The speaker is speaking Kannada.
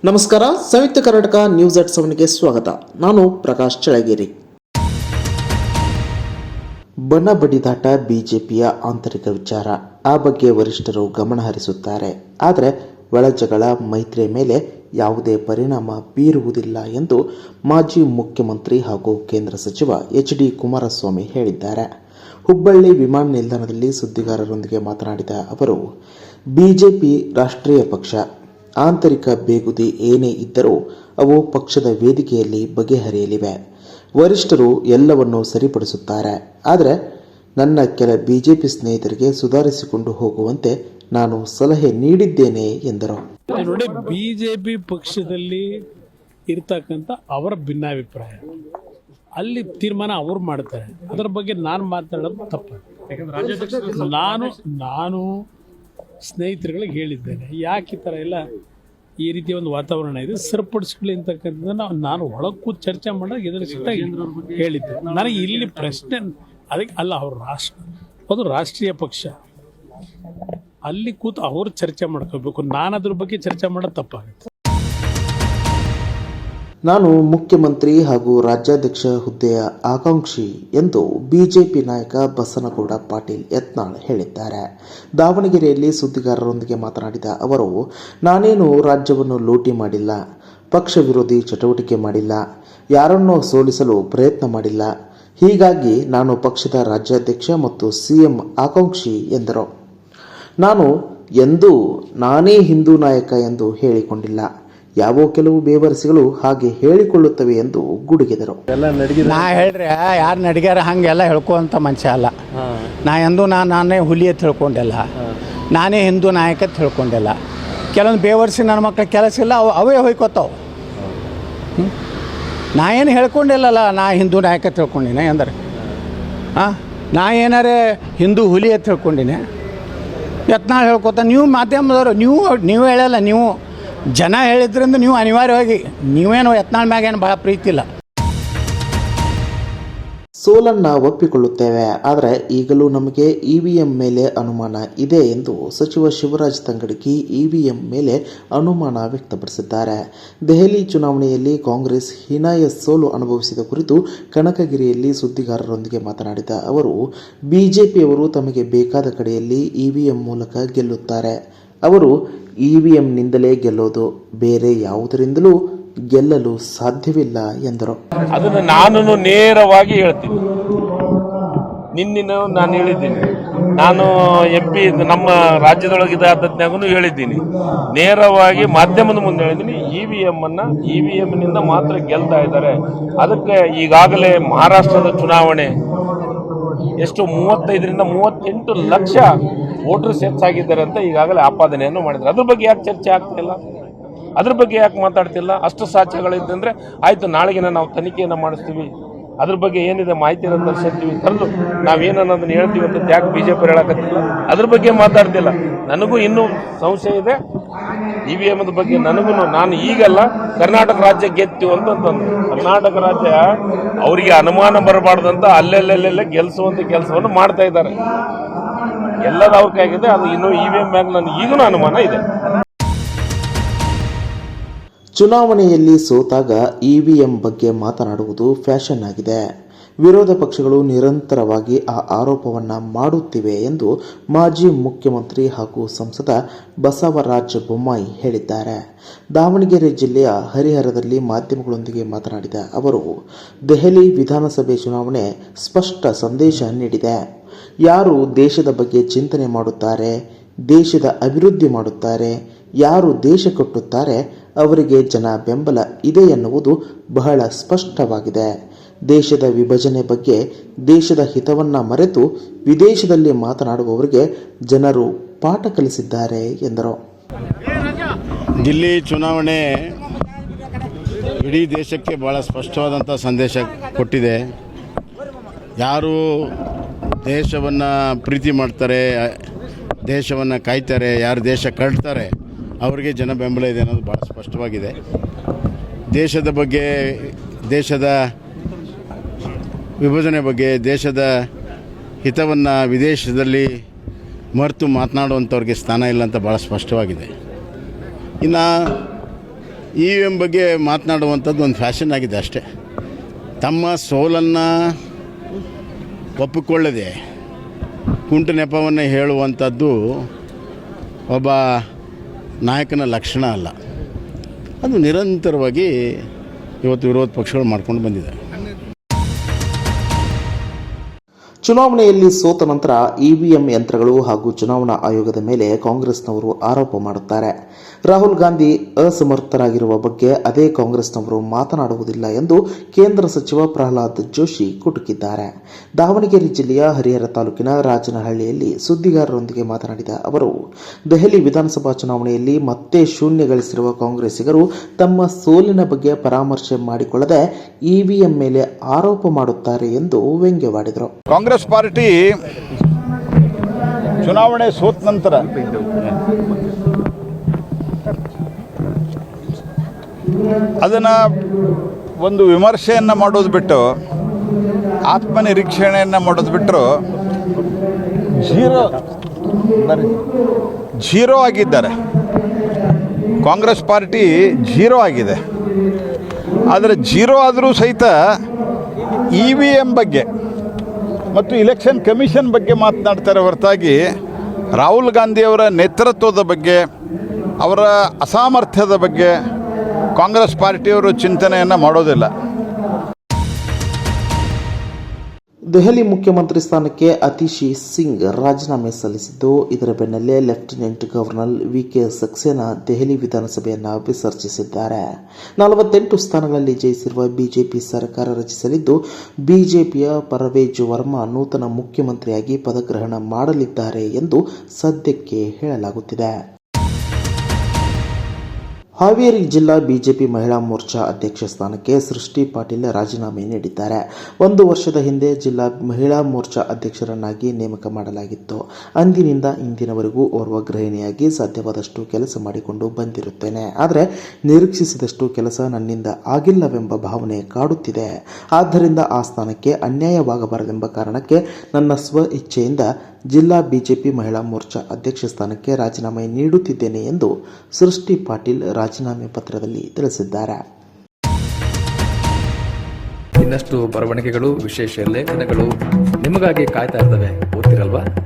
ನಮಸ್ಕಾರ. ಸಂಯುಕ್ತ ಕರ್ನಾಟಕ ನ್ಯೂಸ್ ಅಟ್ 7ಗೆ ಸ್ವಾಗತ. ನಾನು ಪ್ರಕಾಶ್ ಚಳಗೇರಿ. ಬಣ ಬಡಿದಾಟ ಬಿಜೆಪಿಯ ಆಂತರಿಕ ವಿಚಾರ. ಆ ಬಗ್ಗೆ ವರಿಷ್ಠರು ಗಮನ ಹರಿಸುತ್ತಾರೆ. ಆದರೆ ಒಳಜಗಳ ಮೈತ್ರಿಯ ಮೇಲೆ ಯಾವುದೇ ಪರಿಣಾಮ ಬೀರುವುದಿಲ್ಲ ಎಂದು ಮಾಜಿ ಮುಖ್ಯಮಂತ್ರಿ ಹಾಗೂ ಕೇಂದ್ರ ಸಚಿವ ಎಚ್.ಡಿ. ಕುಮಾರಸ್ವಾಮಿ ಹೇಳಿದ್ದಾರೆ. ಹುಬ್ಬಳ್ಳಿ ವಿಮಾನ ನಿಲ್ದಾಣದಲ್ಲಿ ಸುದ್ದಿಗಾರರೊಂದಿಗೆ ಮಾತನಾಡಿದ ಅವರು, ಬಿಜೆಪಿ ರಾಷ್ಟ್ರೀಯ ಪಕ್ಷ. ಆಂತರಿಕ ಬೇಗುದಿ ಏನೇ ಇದ್ದರೂ ಅವು ಪಕ್ಷದ ವೇದಿಕೆಯಲ್ಲಿ ಬಗೆಹರಿಯಲಿವೆ. ವರಿಷ್ಠರು ಎಲ್ಲವನ್ನೂ ಸರಿಪಡಿಸುತ್ತಾರೆ. ಆದರೆ ನನ್ನ ಕೆಲ ಬಿಜೆಪಿ ಸ್ನೇಹಿತರಿಗೆ ಸುಧಾರಿಸಿಕೊಂಡು ಹೋಗುವಂತೆ ನಾನು ಸಲಹೆ ನೀಡಿದ್ದೇನೆ ಎಂದರು. ನೋಡಿ, ಬಿಜೆಪಿ ಪಕ್ಷದಲ್ಲಿ ಇರ್ತಕ್ಕಂಥ ಅವರ ಭಿನ್ನಾಭಿಪ್ರಾಯ, ಅಲ್ಲಿ ತೀರ್ಮಾನ ಅವರು ಮಾಡ್ತಾರೆ. ಅದರ ಬಗ್ಗೆ ನಾನು ಮಾತಾಡೋದು ತಪ್ಪು. ನಾನು ಸ್ನೇಹಿತರುಗಳಿಗೆ ಹೇಳಿದ್ದೇನೆ, ಯಾಕೆ ಈ ಥರ ಎಲ್ಲ ಈ ರೀತಿಯ ಒಂದು ವಾತಾವರಣ ಇದೆ, ಸರಿಪಡಿಸ್ಕೊಳ್ಳಿ ಅಂತಕ್ಕಂಥದ್ದನ್ನು ನಾನು ಒಳಗೆ ಕೂತು ಚರ್ಚೆ ಮಾಡಿದಾಗ ಎದುರಿಸಿದಾಗ ಹೇಳಿದ್ದೆ. ನನಗೆ ಇಲ್ಲಿ ಪ್ರಶ್ನೆ ಅದಕ್ಕೆ ಅಲ್ಲ, ಅದು ರಾಷ್ಟ್ರೀಯ ಪಕ್ಷ, ಅಲ್ಲಿ ಕೂತು ಅವರು ಚರ್ಚೆ ಮಾಡ್ಕೋಬೇಕು. ನಾನು ಅದ್ರ ಬಗ್ಗೆ ಚರ್ಚೆ ಮಾಡೋದು ತಪ್ಪಾಗುತ್ತೆ. ನಾನು ಮುಖ್ಯಮಂತ್ರಿ ಹಾಗೂ ರಾಜ್ಯಾಧ್ಯಕ್ಷ ಹುದ್ದೆಯ ಆಕಾಂಕ್ಷಿ ಎಂದು ಬಿಜೆಪಿ ನಾಯಕ ಬಸನಗೌಡ ಪಾಟೀಲ್ ಯತ್ನಾಳ್ ಹೇಳಿದ್ದಾರೆ. ದಾವಣಗೆರೆಯಲ್ಲಿ ಸುದ್ದಿಗಾರರೊಂದಿಗೆ ಮಾತನಾಡಿದ ಅವರು, ನಾನೇನು ರಾಜ್ಯವನ್ನು ಲೂಟಿ ಮಾಡಿಲ್ಲ, ಪಕ್ಷ ವಿರೋಧಿ ಚಟುವಟಿಕೆ ಮಾಡಿಲ್ಲ, ಯಾರನ್ನೋ ಸೋಲಿಸಲು ಪ್ರಯತ್ನ ಮಾಡಿಲ್ಲ. ಹೀಗಾಗಿ ನಾನು ಪಕ್ಷದ ರಾಜ್ಯಾಧ್ಯಕ್ಷ ಮತ್ತು ಸಿಎಂ ಆಕಾಂಕ್ಷಿ ಎಂದರು. ನಾನು ಎಂದೂ ನಾನೇ ಹಿಂದೂ ನಾಯಕ ಎಂದು ಹೇಳಿಕೊಂಡಿಲ್ಲ. ಯಾವೋ ಕೆಲವು ಬೇವರಸಿಗಳು ಹಾಗೆ ಹೇಳಿಕೊಳ್ಳುತ್ತವೆ ಎಂದು ಗುಡುಗಿದರು. ನಾ ಹೇಳ್ರಿ, ಯಾರು ನಡಿಗ್ಯಾರ ಹಂಗೆಲ್ಲ ಹೇಳ್ಕೊಂತ ಮನುಷ್ಯ ಅಲ್ಲ. ನಾ ಎಂದೂ ನಾನೇ ಹುಲಿ ಅಂತ ಹೇಳ್ಕೊಂಡಿಲ್ಲ, ನಾನೇ ಹಿಂದೂ ನಾಯಕ ಅಂತ ಹೇಳ್ಕೊಂಡಿಲ್ಲ. ಕೆಲವೊಂದು ಬೇವರ್ಸಿ ನನ್ನ ಮಕ್ಳ ಕೆಲಸ ಇಲ್ಲ, ಅವೇ ಹೋಯ್ಕೋತಾವೆ. ನಾ ಏನು ಹೇಳ್ಕೊಂಡಿಲ್ಲಲ್ಲ, ನಾ ಹಿಂದೂ ನಾಯಕ ಅಂತ ಹೇಳ್ಕೊಂಡಿನಿ ಅಂದ್ರೆ ನಾ ಏನಾರೇ ಹಿಂದೂ ಹುಲಿ ಅಂತ ಹೇಳ್ಕೊಂಡಿನಿ. ಯತ್ನಾಳ್ ಹೇಳ್ಕೊತ, ನೀವು ಮಾಧ್ಯಮದವರು ನೀವು ಹೇಳಲ್ಲ, ನೀವು ಜನ ಹೇಳಿದ್ರಿಂದ ನೀವು ಅನಿವಾರ್ಯವಾಗಿ ನೀವೇನು ಯತ್ನಾಳ್ ಮ್ಯಾಗೇನು ಭಾಳ ಪ್ರೀತಿ ಇಲ್ಲ. ಸೋಲನ್ನ ಒಪ್ಪಿಕೊಳ್ಳುತ್ತೇವೆ, ಆದರೆ ಈಗಲೂ ನಮಗೆ ಇವಿಎಂ ಮೇಲೆ ಅನುಮಾನ ಇದೆ ಎಂದು ಸಚಿವ ಶಿವರಾಜ್ ತಂಗಡಗಿ ಇವಿಎಂ ಮೇಲೆ ಅನುಮಾನ ವ್ಯಕ್ತಪಡಿಸಿದ್ದಾರೆ. ದೆಹಲಿ ಚುನಾವಣೆಯಲ್ಲಿ ಕಾಂಗ್ರೆಸ್ ಹೀನಾಯ ಸೋಲು ಅನುಭವಿಸಿದ ಕುರಿತು ಕನಕಗಿರಿಯಲ್ಲಿ ಸುದ್ದಿಗಾರರೊಂದಿಗೆ ಮಾತನಾಡಿದ ಅವರು, ಬಿಜೆಪಿಯವರು ತಮಗೆ ಬೇಕಾದ ಕಡೆಯಲ್ಲಿ ಇವಿಎಂ ಮೂಲಕ ಗೆಲ್ಲುತ್ತಾರೆ. ಅವರು ಇವಿಎಂನಿಂದಲೇ ಗೆಲ್ಲೋದು, ಬೇರೆ ಯಾವುದರಿಂದಲೂ ಗೆಲ್ಲಲು ಸಾಧ್ಯವಿಲ್ಲ ಎಂದರು. ಅದನ್ನು ನಾನು ನೇರವಾಗಿ ಹೇಳ್ತೀನಿ. ನಾನು ಹೇಳಿದ್ದೀನಿ, ನಾನು MP ನಮ್ಮ ರಾಜ್ಯದೊಳಗಿದ್ದಾಗೂ ಹೇಳಿದ್ದೀನಿ, ನೇರವಾಗಿ ಮಾಧ್ಯಮದ ಮುಂದೆ ಹೇಳಿದ್ದೀನಿ. ಇವಿಎಂನಿಂದ ಮಾತ್ರ ಗೆಲ್ತಾ ಇದ್ದಾರೆ. ಅದಕ್ಕೆ ಈಗಾಗಲೇ ಮಹಾರಾಷ್ಟ್ರದ ಚುನಾವಣೆ ಎಷ್ಟು 35ರಿಂದ 38 ಲಕ್ಷ ವೋಟರ್ಸ್ ಹೆಚ್ಚಾಗಿದ್ದಾರೆ ಅಂತ ಈಗಾಗಲೇ ಆಪಾದನೆಯನ್ನು ಮಾಡಿದ್ದಾರೆ. ಅದ್ರ ಬಗ್ಗೆ ಯಾಕೆ ಚರ್ಚೆ ಆಗ್ತಿಲ್ಲ? ಅದ್ರ ಬಗ್ಗೆ ಯಾಕೆ ಮಾತಾಡ್ತಿಲ್ಲ? ಅಷ್ಟು ಸಾಕ್ಷ್ಯಗಳಿದ್ದಂದ್ರೆ ಆಯಿತು, ನಾಳೆಗೆ ನಾವು ತನಿಖೆಯನ್ನು ಮಾಡಿಸ್ತೀವಿ, ಅದ್ರ ಬಗ್ಗೆ ಏನಿದೆ ಮಾಹಿತಿಯನ್ನು ತರಿಸಿರ್ತೀವಿ, ತರಲು ನಾವೇನನ್ನೋದನ್ನು ಹೇಳ್ತೀವಿ ಅಂತ ಯಾಕೆ ಬಿಜೆಪಿ ಹೇಳಕತ್ತಿಲ್ಲ? ಅದ್ರ ಬಗ್ಗೆ ಮಾತಾಡ್ತಿಲ್ಲ. ನನಗೂ ಇನ್ನೂ ಸಂಶಯ ಇದೆ ಇವಿಎಂದ ಬಗ್ಗೆ. ನಾನು ಈಗಲ್ಲ, ಕರ್ನಾಟಕ ರಾಜ್ಯ ಗೆತ್ತೀವಿ ಅಂತಂದು, ಕರ್ನಾಟಕ ರಾಜ್ಯ ಅವರಿಗೆ ಅನುಮಾನ ಬರಬಾರ್ದಂತ ಅಲ್ಲೆಲ್ಲೆಲ್ಲೆಲ್ಲ ಗೆಲ್ಲಿಸುವಂತ ಕೆಲಸವನ್ನು ಮಾಡ್ತಾ ಇದ್ದಾರೆ. ಎಲ್ಲದ ಅವ್ರ ಕೈಗಿದೆ. ಅದು ಇನ್ನೂ ಇವಿಎಂ ಮ್ಯಾಗ ನನಗೆ ಈಗಲೂ ಅನುಮಾನ ಇದೆ. ಚುನಾವಣೆಯಲ್ಲಿ ಸೋತಾಗ ಇವಿಎಂ ಬಗ್ಗೆ ಮಾತನಾಡುವುದು ಫ್ಯಾಷನ್ ಆಗಿದೆ. ವಿರೋಧ ಪಕ್ಷಗಳು ನಿರಂತರವಾಗಿ ಆ ಆರೋಪವನ್ನು ಮಾಡುತ್ತಿವೆ ಎಂದು ಮಾಜಿ ಮುಖ್ಯಮಂತ್ರಿ ಹಾಗೂ ಸಂಸದ ಬಸವರಾಜ ಬೊಮ್ಮಾಯಿ ಹೇಳಿದ್ದಾರೆ. ದಾವಣಗೆರೆ ಜಿಲ್ಲೆಯ ಹರಿಹರದಲ್ಲಿ ಮಾಧ್ಯಮಗಳೊಂದಿಗೆ ಮಾತನಾಡಿದ ಅವರು, ದೆಹಲಿ ವಿಧಾನಸಭೆ ಚುನಾವಣೆ ಸ್ಪಷ್ಟ ಸಂದೇಶ ನೀಡಿದೆ. ಯಾರು ದೇಶದ ಬಗ್ಗೆ ಚಿಂತನೆ ಮಾಡುತ್ತಾರೆ, ದೇಶದ ಅಭಿವೃದ್ಧಿ ಮಾಡುತ್ತಾರೆ, ಯಾರು ದೇಶ ಕಟ್ಟುತ್ತಾರೆ ಅವರಿಗೆ ಜನ ಬೆಂಬಲ ಇದೆ ಎನ್ನುವುದು ಬಹಳ ಸ್ಪಷ್ಟವಾಗಿದೆ. ದೇಶದ ವಿಭಜನೆ ಬಗ್ಗೆ, ದೇಶದ ಹಿತವನ್ನು ಮರೆತು ವಿದೇಶದಲ್ಲಿ ಮಾತನಾಡುವವರಿಗೆ ಜನರು ಪಾಠ ಕಲಿಸಿದ್ದಾರೆ ಎಂದರು. ದಿಲ್ಲಿ ಚುನಾವಣೆ ಇಡೀ ದೇಶಕ್ಕೆ ಭಾಳ ಸ್ಪಷ್ಟವಾದಂಥ ಸಂದೇಶ ಕೊಟ್ಟಿದೆ. ಯಾರು ದೇಶವನ್ನು ಪ್ರೀತಿ ಮಾಡ್ತಾರೆ, ದೇಶವನ್ನು ಕಾಯ್ತಾರೆ, ಯಾರು ದೇಶ ಕಟ್ತಾರೆ ಅವರಿಗೆ ಜನ ಬೆಂಬಲ ಇದೆ ಅನ್ನೋದು ಭಾಳ ಸ್ಪಷ್ಟವಾಗಿದೆ. ದೇಶದ ಬಗ್ಗೆ, ದೇಶದ ವಿಭಜನೆ ಬಗ್ಗೆ, ದೇಶದ ಹಿತವನ್ನು ವಿದೇಶದಲ್ಲಿ ಮರೆತು ಮಾತನಾಡುವಂಥವ್ರಿಗೆ ಸ್ಥಾನ ಇಲ್ಲ ಅಂತ ಭಾಳ ಸ್ಪಷ್ಟವಾಗಿದೆ. ಇನ್ನು EVM ಬಗ್ಗೆ ಮಾತನಾಡುವಂಥದ್ದು ಒಂದು ಫ್ಯಾಷನ್ ಆಗಿದೆ ಅಷ್ಟೇ. ತಮ್ಮ ಸೋಲನ್ನು ಒಪ್ಪಿಕೊಳ್ಳದೆ ಕುಂಟು ನೆಪವನ್ನು ಹೇಳುವಂಥದ್ದು ಒಬ್ಬ ನಾಯಕನ ಲಕ್ಷಣ ಅಲ್ಲ. ಅದು ನಿರಂತರವಾಗಿ ಇವತ್ತು ವಿರೋಧ ಪಕ್ಷಗಳು ಮಾಡ್ಕೊಂಡು ಬಂದಿದೆ. ಚುನಾವಣೆಯಲ್ಲಿ ಸೋತ ನಂತರ EVM ಯಂತ್ರಗಳು ಹಾಗೂ ಚುನಾವಣಾ ಆಯೋಗದ ಮೇಲೆ ಕಾಂಗ್ರೆಸ್ನವರು ಆರೋಪ ಮಾಡುತ್ತಾರೆ. ರಾಹುಲ್ ಗಾಂಧಿ ಅಸಮರ್ಥರಾಗಿರುವ ಬಗ್ಗೆ ಅದೇ ಕಾಂಗ್ರೆಸ್ನವರು ಮಾತನಾಡುವುದಿಲ್ಲ ಎಂದು ಕೇಂದ್ರ ಸಚಿವ ಪ್ರಹ್ಲಾದ್ ಜೋಶಿ ಕುಟುಕಿದ್ದಾರೆ. ದಾವಣಗೆರೆ ಜಿಲ್ಲೆಯ ಹರಿಹರ ತಾಲೂಕಿನ ರಾಜನಹಳ್ಳಿಯಲ್ಲಿ ಸುದ್ದಿಗಾರರೊಂದಿಗೆ ಮಾತನಾಡಿದ ಅವರು, ದೆಹಲಿ ವಿಧಾನಸಭಾ ಚುನಾವಣೆಯಲ್ಲಿ ಮತ್ತೆ ಶೂನ್ಯ ಗಳಿಸಿರುವ ಕಾಂಗ್ರೆಸ್ಸಿಗರು ತಮ್ಮ ಸೋಲಿನ ಬಗ್ಗೆ ಪರಾಮರ್ಶೆ ಮಾಡಿಕೊಳ್ಳದೆ EVM ಮೇಲೆ ಆರೋಪ ಮಾಡುತ್ತಾರೆ ಎಂದು ವ್ಯಂಗ್ಯವಾಡಿದರು. ಕಾಂಗ್ರೆಸ್ ಪಾರ್ಟಿ ಚುನಾವಣೆ ಸೋತ ನಂತರ ಅದನ್ನು ಒಂದು ವಿಮರ್ಶೆಯನ್ನು ಮಾಡೋದು ಬಿಟ್ಟು ಆತ್ಮನಿರೀಕ್ಷಣೆಯನ್ನು ಮಾಡೋದು ಬಿಟ್ಟರು ಝೀರೋ ಆಗಿದ್ದಾರೆ. ಕಾಂಗ್ರೆಸ್ ಪಾರ್ಟಿ ಝೀರೋ ಆಗಿದೆ. ಆದರೆ ಝೀರೋ ಆದರೂ ಸಹಿತ EVM ಬಗ್ಗೆ ಮತ್ತು ಇಲೆಕ್ಷನ್ ಕಮಿಷನ್ ಬಗ್ಗೆ ಮಾತನಾಡ್ತಾರೆ ಹೊರತಾಗಿ ರಾಹುಲ್ ಗಾಂಧಿಯವರ ನೇತೃತ್ವದ ಬಗ್ಗೆ, ಅವರ ಅಸಾಮರ್ಥ್ಯದ ಬಗ್ಗೆ ಕಾಂಗ್ರೆಸ್ ಪಾರ್ಟಿಯವರು ಚಿಂತನೆಯನ್ನು ಮಾಡೋದಿಲ್ಲ. ದೆಹಲಿ ಮುಖ್ಯಮಂತ್ರಿ ಸ್ಥಾನಕ್ಕೆ ಅತಿಶಿ ಸಿಂಗ್ ರಾಜೀನಾಮೆ ಸಲ್ಲಿಸಿದ್ದು, ಇದರ ಬೆನ್ನಲ್ಲೇ lieutenant governor VK Saxena Delhi ವಿಧಾನಸಭೆಯನ್ನು ವಿಸರ್ಜಿಸಿದ್ದಾರೆ. 48 ಸ್ಥಾನಗಳಲ್ಲಿ ಜಯಿಸಿರುವ ಬಿಜೆಪಿ ಸರ್ಕಾರ ರಚಿಸಲಿದ್ದು, ಬಿಜೆಪಿಯ ಪರವೇಜ್ ವರ್ಮಾ ನೂತನ ಮುಖ್ಯಮಂತ್ರಿಯಾಗಿ ಪದಗ್ರಹಣ ಮಾಡಲಿದ್ದಾರೆ ಎಂದು ಸದ್ಯಕ್ಕೆ ಹೇಳಲಾಗುತ್ತಿದೆ. ಹಾವೇರಿ ಜಿಲ್ಲಾ ಬಿಜೆಪಿ ಮಹಿಳಾ ಮೋರ್ಚಾ ಅಧ್ಯಕ್ಷ ಸ್ಥಾನಕ್ಕೆ ಸೃಷ್ಟಿ ಪಾಟೀಲ್ ರಾಜೀನಾಮೆ ನೀಡಿದ್ದಾರೆ. 1 ವರ್ಷದ ಹಿಂದೆ ಜಿಲ್ಲಾ ಮಹಿಳಾ ಮೋರ್ಚಾ ಅಧ್ಯಕ್ಷರನ್ನಾಗಿ ನೇಮಕ ಮಾಡಲಾಗಿತ್ತು. ಅಂದಿನಿಂದ ಇಂದಿನವರೆಗೂ ಓರ್ವ ಗೃಹಿಣಿಯಾಗಿ ಸಾಧ್ಯವಾದಷ್ಟು ಕೆಲಸ ಮಾಡಿಕೊಂಡು ಬಂದಿರುತ್ತೇನೆ. ಆದರೆ ನಿರೀಕ್ಷಿಸಿದಷ್ಟು ಕೆಲಸ ನನ್ನಿಂದ ಆಗಿಲ್ಲವೆಂಬ ಭಾವನೆ ಕಾಡುತ್ತಿದೆ. ಆದ್ದರಿಂದ ಆ ಸ್ಥಾನಕ್ಕೆ ಅನ್ಯಾಯವಾಗಬಾರದೆಂಬ ಕಾರಣಕ್ಕೆ ನನ್ನ ಸ್ವ ಇಚ್ಛೆಯಿಂದ ಜಿಲ್ಲಾ ಬಿಜೆಪಿ ಮಹಿಳಾ ಮೋರ್ಚಾ ಅಧ್ಯಕ್ಷ ಸ್ಥಾನಕ್ಕೆ ರಾಜೀನಾಮೆ ನೀಡುತ್ತಿದ್ದೇನೆ ಎಂದು ಸೃಷ್ಟಿ ಪಾಟೀಲ್ ರಾಜೀನಾಮೆ ಪತ್ರದಲ್ಲಿ ತಿಳಿಸಿದ್ದಾರೆ. ಇನ್ನಷ್ಟು ಬರವಣಿಗೆಗಳು, ವಿಶೇಷ ಲೇಖನಗಳು ನಿಮಗಾಗಿ ಕಾಯ್ತಾ ಇರ್ತವೆ. ಓದ್ತಿರಲ್ವಾ?